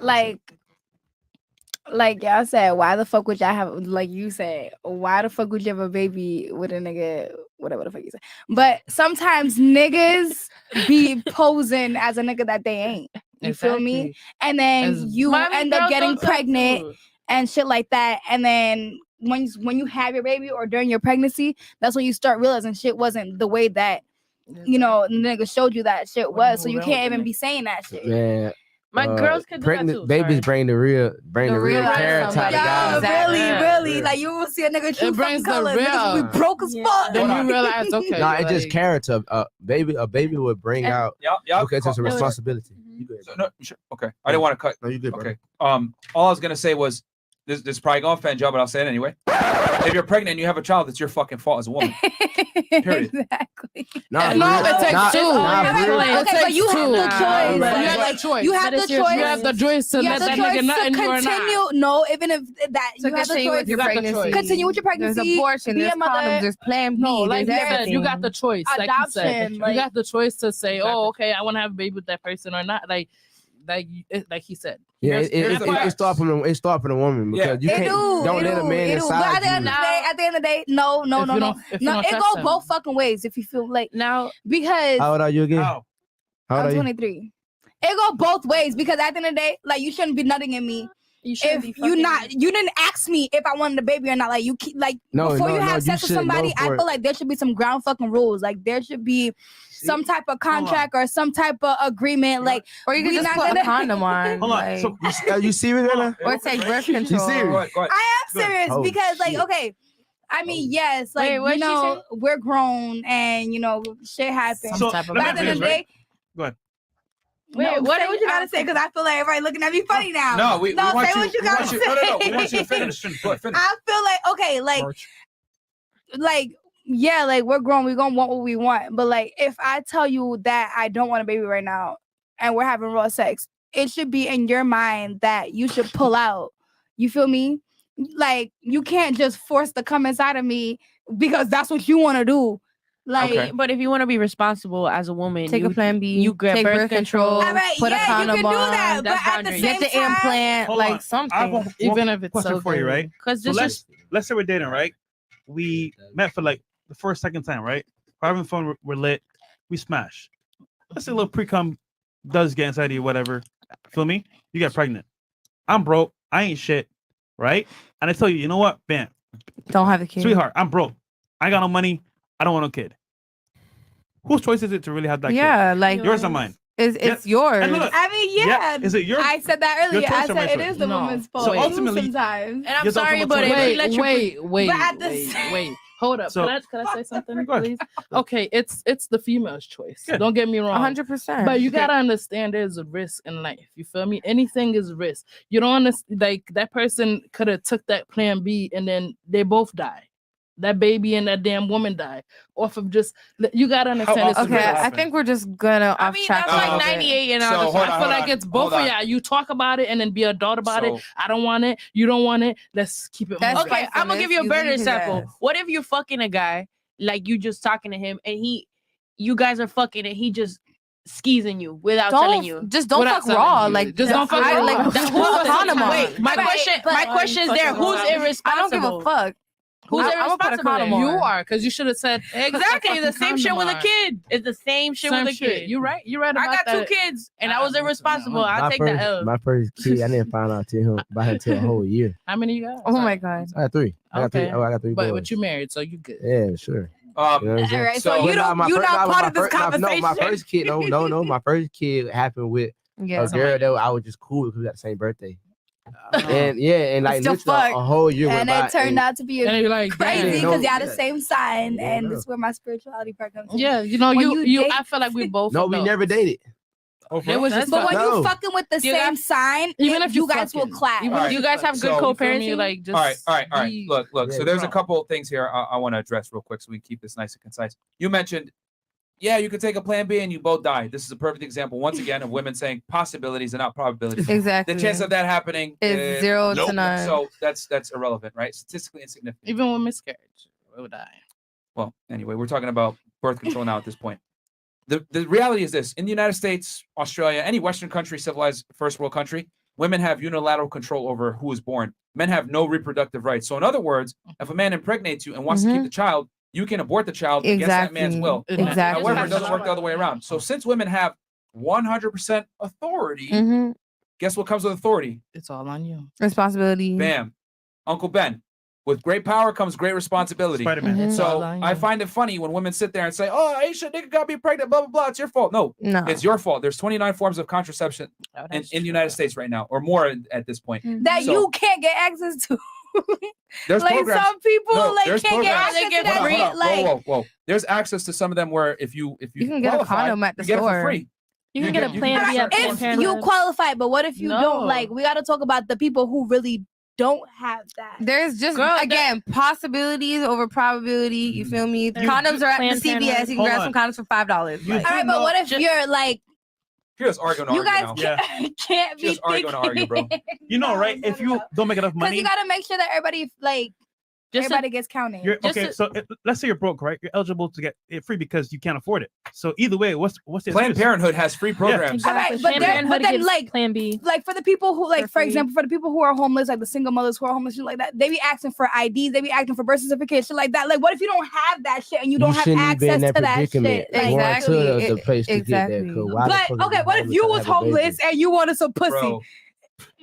like y'all said, why the fuck would y'all have, like you said, why the fuck would you have a baby with a nigga, whatever the fuck you said. But sometimes niggas be posing as a nigga that they ain't. You feel me? And then you end up getting pregnant and shit like that. And then when you have your baby or during your pregnancy, that's when you start realizing shit wasn't the way that, you know, the nigga showed you that shit was. So you can't even be saying that shit. Man. My girls can do that too. Babies bring the real carrots out of guys. Really. Like you will see a nigga true fucking colors. Niggas will be broke as fuck. Then you realize, okay. No, it's just carrots. A baby would bring out. Okay, it's just a responsibility. You good? So, no, sure. Okay, I didn't want to cut. No, you good. Okay. All I was gonna say was this is probably gonna offend you, but I'll say it anyway. If you're pregnant and you have a child, it's your fucking fault as a woman. Period. Exactly. No, it takes two. Okay, but you have the choice. You have the choice. You have the choice. You have the choice to let that nigga nut and you or not. No, even if that you have the choice. You got the choice. Continue with your pregnancy. There's abortion. There's condoms. There's Plan B. No, like you there's said, you got the choice. Like you said, Adoption. you got the choice to say, oh, okay, I want to have a baby with that person or not. Like he said. Yeah, it start from the woman because you can't don't let a man inside But at the end of the day, no. It go both fucking ways if you feel like now because how old are you again? How old are you? 23. It go both ways because at the end of the day, like you shouldn't be nutting in me. You didn't ask me if I wanted a baby or not. Like you keep before you have sex with somebody, I feel like there should be some ground fucking rules. Like there should be some type of contract or some type of agreement. Like or you can just put a condom on. Hold on. So, are you serious right now? Or take birth control. You serious? I am serious because okay. I mean, yes, like you know, we're grown and you know, shit happens. So, but at the end of the day, go ahead. Wait, what you gotta say? Because I feel like everybody looking at me funny now. No, we want say you. What you gotta say. No, we want you to finish. I feel like okay, like yeah, like we're grown, we're gonna want what we want. But like if I tell you that I don't want a baby right now and we're having raw sex, it should be in your mind that you should pull out. You feel me? Like you can't just force to come inside of me because that's what you want to do. Like, but if you want to be responsible as a woman, take a Plan B. You get birth control. Put a condom you can do that, on. but at the same get the time, implant, like something. Even if it's question so for you, right? Because so let's say we're dating, right? We met for like the first, second time, right? We're having fun. We're lit. We smash. Let's say a little pre-cum does get inside of you, whatever. Feel me? You get pregnant. I'm broke. I ain't shit, right? And I tell you, you know what? Bam. Don't have a kid, sweetheart. I'm broke. I ain't got no money. I don't want no kid. Whose choice is it to really have that kid? Yeah, like yours or mine? It's yours. Look, I mean, yeah. Is it yours? I said that earlier. I said it is the woman's fault. So ultimately, sometimes. And I'm sorry, but wait. Hold up. So, can I say something, please? Okay, it's the female's choice. Yeah. Don't get me wrong. 100%. But you gotta understand there's a risk in life. You feel me? Anything is risk. You don't understand. Like that person could have took that Plan B and then they both die. That baby and that damn woman die off of just. You gotta understand. Okay, I think we're just gonna off track. That's like 98, and I feel like it's both of y'all. You talk about it and then be adult about it. I don't want it. You don't want it. Let's keep it. Okay, I'm gonna give you a better example. What if you're fucking a guy, like you just talking to him, and you guys are fucking, and he just skeezing you without telling you. Just don't fuck raw. Like just don't fuck raw. Like who's Wait, my question is there. Who's irresponsible? I don't give a fuck. Who's irresponsible? You are, because you should have said exactly the same shit with a kid. It's the same shit with a kid. You're right. About I got that. 2 kids, and I was irresponsible. I'll take that L. My first kid, I didn't find out about him till a whole year. How many you got? Oh my god. I got 3. I got 3. I got 3 boys. But you married, so you good. Yeah, sure. All right, so you're not part of this conversation. No, my first kid. No. My first kid happened with a girl that I was just cool because we got the same birthday. And like literally a whole year and it turned out to be like, crazy because y'all the same sign, and this is where my spirituality part comes in. Yeah, you know, you I feel like we both. No, we never dated. It was just, but when you fucking with the same sign, even if you guys will clap. You guys have good co-parenting. Like, just all right. Look. So there's a couple things here I want to address real quick, so we can keep this nice and concise. You mentioned. Yeah, you could take a Plan B and you both die. This is a perfect example, once again, of women saying possibilities and not probabilities. Exactly. The chance of that happening is 0 to 9. So that's irrelevant, right? Statistically insignificant. Even with miscarriage, we would die. Well, anyway, we're talking about birth control now at this point. The reality is this: in the United States, Australia, any Western country, civilized first world country, women have unilateral control over who is born. Men have no reproductive rights. So in other words, if a man impregnates you and wants to keep the child, you can abort the child against that man's will. Exactly. However, it doesn't work the other way around. So since women have 100% authority, guess what comes with authority? It's all on you. Responsibility. Bam. Uncle Ben. With great power comes great responsibility. Spider-Man. So I find it funny when women sit there and say, "Oh, Aisha, nigga got me pregnant, blah blah blah. It's your fault." No, it's your fault. There's 29 forms of contraception in the United States right now, or more at this point. That you can't get access to. There's like programs. some people there's can't get programs. access to that. Hold on, Like, whoa. There's access to some of them where if you can get a condom at the you get it store. for free. You can get a plan B at Planned if Parenthood. you qualify, but what if you don't? Like, we got to talk about the people who really don't have that. There's just again possibilities over probability. You feel me? Condoms are at the CVS. You can grab some condoms for $5. All right, but what if you're like? You're just arguing. You guys can't be just arguing to argue, bro. You know, right? If you don't make enough because money, you got to make sure that everybody like. Everybody gets counted. So let's say you're broke, right? You're eligible to get it free because you can't afford it. So either way, what's the Planned excuse? Parenthood has free programs. All right, but then like Plan B. Like for the people who like, for example, for the people who are homeless, like the single mothers who are homeless, shit like that, they be asking for IDs, they be asking for birth certificates, shit like that. Like, what if you don't have that shit and you don't have access to that shit? Exactly. The place to get that. But okay, what if you was homeless and you wanted some pussy? Bro.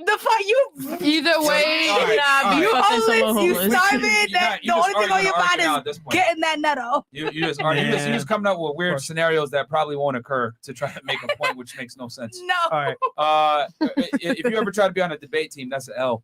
The fuck you? Either way, you homeless, you starving. That the only thing on your mind is getting that nutto. You just coming up with weird scenarios that probably won't occur to try to make a point, which makes no sense. No. All right. If you ever try to be on a debate team, that's an L.